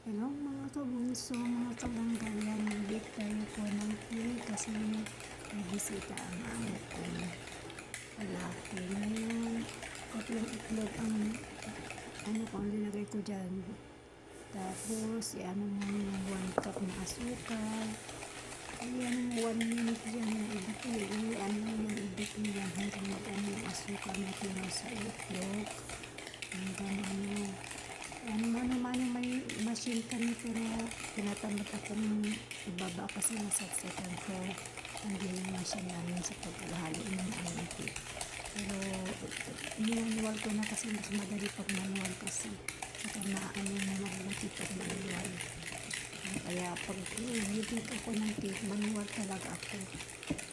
Hello mga kabunso, mga kalanggayan, nag-bake tayo po ng cake kasi may bisita ang amo ko. Lalaki ngayon, tatlong itlog ang ang linagay ko dyan. Tapos, ano mo yung 1 cup na asukal. Ayan mo 1 minute dyan na ibig mo yan hanggang mag-ano yung asukal na tira sa itlog. Hanggang may machine kami pero tinatamad akong ibaba kasi nasa second floor. Hindi yung machine namin sa paghalo ng aming cake. Pero manual ko na kasi mas madali pag manual kasi saka maano na mabuti pag manual. Kaya pag nilipit ako ng cake, manual talaga ako.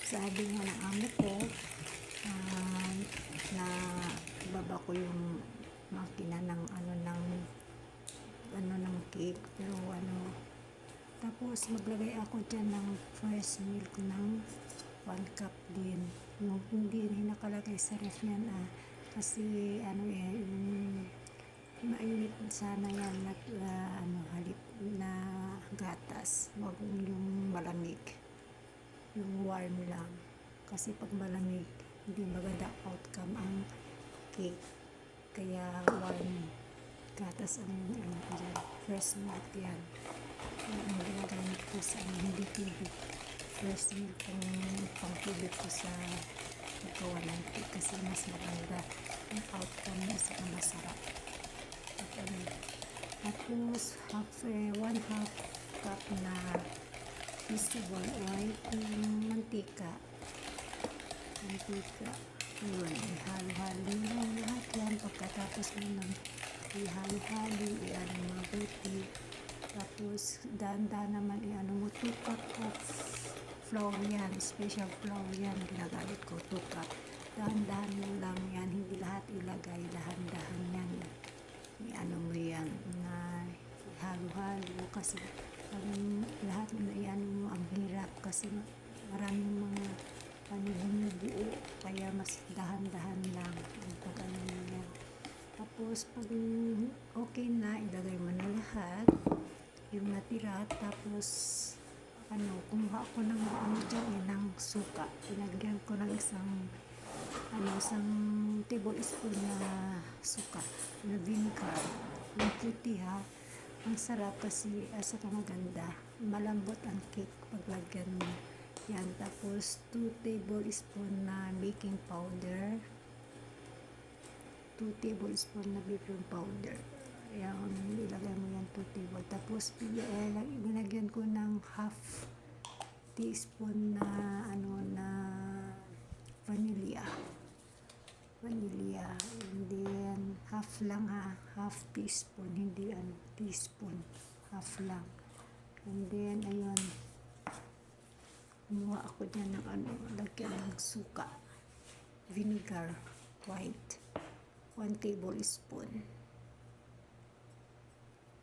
Sabi nga ng amo ko na ibaba ko yung makina ng ng cake pero tapos maglagay ako dyan ng fresh milk ng 1 cup din yung hindi nakalagay sa ref yan kasi yung mainit sana yan na halip na gatas, wag yung malamig, yung warm lang kasi pag malamig hindi maganda outcome ang cake, kaya warm gatas ang dyan, fresh milk yan ang ginagamit ko sa hindi tubig, fresh milk ang pang-tubig ko sa paggawa ng cake kasi mas maganda ang outcome niya sa masarap. Tapos 1/2 cup na vegetable oil, yung mantika yun, ihalo-halo yung lahat yan. Pagkatapos mo nang ihalo-halo, i-ano mabuti. Tapos dahan-dahan naman mo 2 cup of flour yan, special flour yan ginagamit ko, 2 cup. Dahan-dahan mo lang yan, hindi lahat ilagay, dahan-dahan yan. I-ano mo yan na ihalo-halo kasi lahat na i-ano mo ang hirap kasi maraming mga bumubuo, kaya mas dahan-dahan lang ang pag-ano mo yan. Tapos pag okay na, ilagay mo na lahat yung natira. Tapos kumuha ko ng ng suka, pinagyan ko ng isang tablespoon na suka na vinegar, yung puti ang sarap kasi saka maganda, malambot ang cake paglagyan mo yan. Tapos 2 tablespoon na baking powder, 2 tablespoon na baking powder. Ayan, ilagay mo yan 2 tablespoon. Tapos binagyan ko ng 1/2 teaspoon na na vanilla. And then half lang 1/2 teaspoon, hindi teaspoon, half lang. And then ayun, kumuha ako dyan ng lagyan ng suka, vinegar white, 1 tablespoon.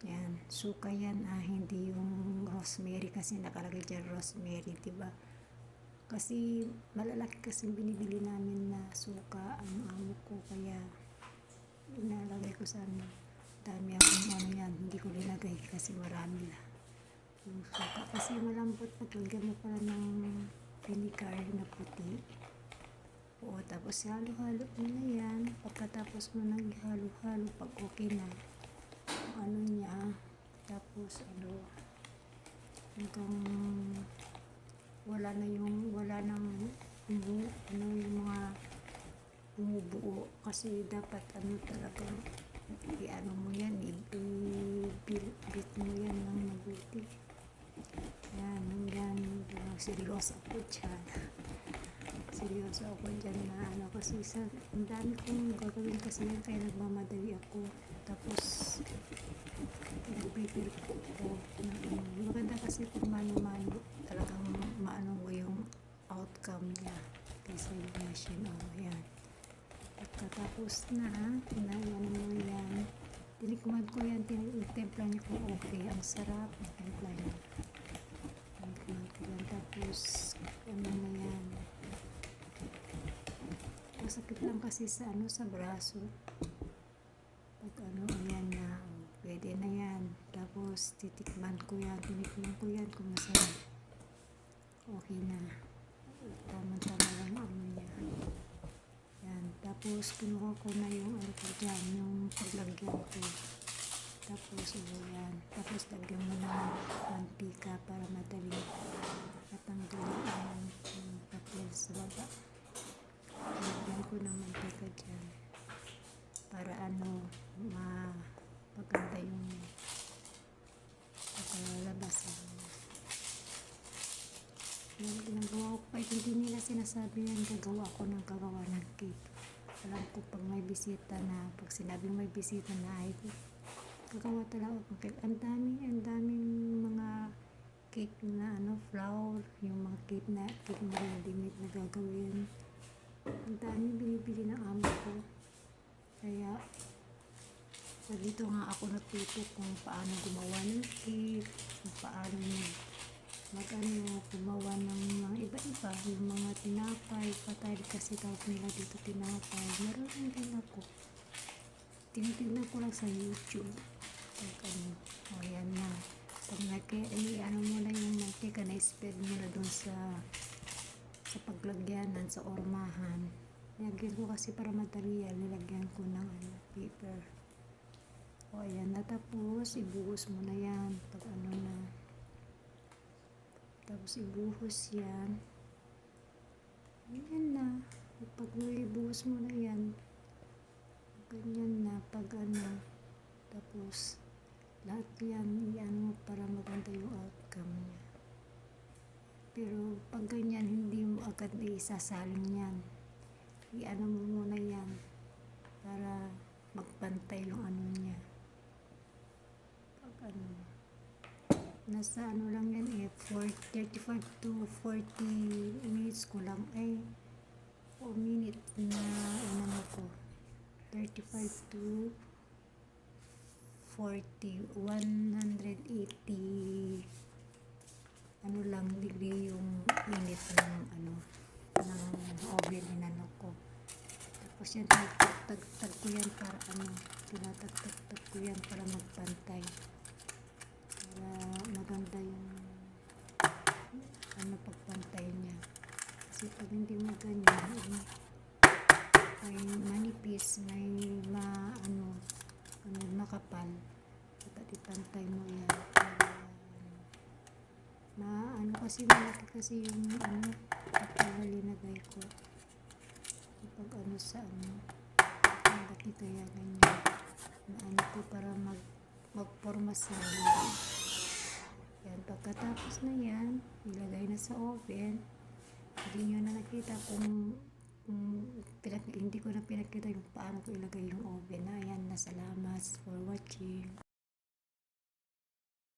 Yan, suka yan hindi yung rosemary kasi nakalagay dyan rosemary, diba? Kasi malalaki kasi binibili namin na suka ang amo ko, kaya inalagay ko sa dami akong yan, hindi ko linagay kasi marami na yung suka kasi malambot. Paglagyan mo pala ng vinegar na puti. Tapos halo-halo mo na yan. Pagkatapos mo nang ihalo-halo, pag okay na niya, tapos hanggang wala nang yung mga bumubuo kasi dapat talaga i-ano mo yan, i-beat mo yan ng mabuti. Yan, seryoso ako dyan na kasi ang dami kong gagawin kasi yan, kaya nagmamadali ako. Tapos nag-prepare ko maganda kasi pag mano-mano talagang maano mo yung outcome niya kaysa yung machine. Yan, pagkatapos na yan mo yan, tinikman ko yan, tinitimpla niya kung okay, ang sarap ng timpla niya. Tapos na yan, masakit lang kasi sa braso pag ayan na, pwede na yan. Tapos Tapos titikman ko yan kung masarap. Okay na. Tama-tama lang ano niya. Yan. Tapos kinuha ko na yung ano ko dyan, yung paglagyan ko. Tapos yan. Tapos lagyan mo na mantika para madali matanggal yung papel sa baba. Lagyan ko ng mantika dyan. Para maganda yung paglalabas. Yung ginagawa ko kahit hindi nila sinasabi yan, gagawa ko ng cake. Alam ko pag may bisita na, pag sinabing may bisita na ay gagawa talaga ako cake. Ang daming mga cake na flour, yung mga cake na ready-made na gagawin. Ang daming binibili ng amo ko. Kaya dito nga ako natuto kung paano gumawa ng cake, kung paano gumawa ng mga iba-iba, yung mga tinapay, patay kasi tawag nila dito tinapay. Meron din ako. Tinitignan ko lang sa YouTube. Yan na. Pag mo na yung mantika, na-spread mo na dun sa paglagyanan, sa ormahan. Nilagyan ko kasi para madali yan, nilagyan ko ng paper. Ayan na, tapos ibuhos mo na yan pag na. Tapos ibuhos yan. Ayan na. Pag ibuhos mo na yan, ganyan na pag tapos lahat yan mo para maganda yung outcome niya. Pero pag ganyan, hindi mo agad isasalin yan. Mo muna yan para magpantay yung niya. Pag nasa lang yan 35 to 40 minutes ko lang 4 minutes na ko 35 to 40 180 lang degree yung init ng oven ko. Tapos yan tagtag ko yan para tinatagtag ko yan para magpantay, para maganda yung pagpantay niya. Kasi pag hindi mo ganyan, may manipis, may makapal, dapat ipantay mo yan para kasi malaki kasi yung pagkawalinagay ko pag sa malaki, kaya ganyan ko para magporma sa yan. Pagkatapos na yan, ilagay na sa oven. Hindi nyo na nakita kung hindi ko na pinakita yung paano ko ilagay yung oven. Ayan na, salamat for watching.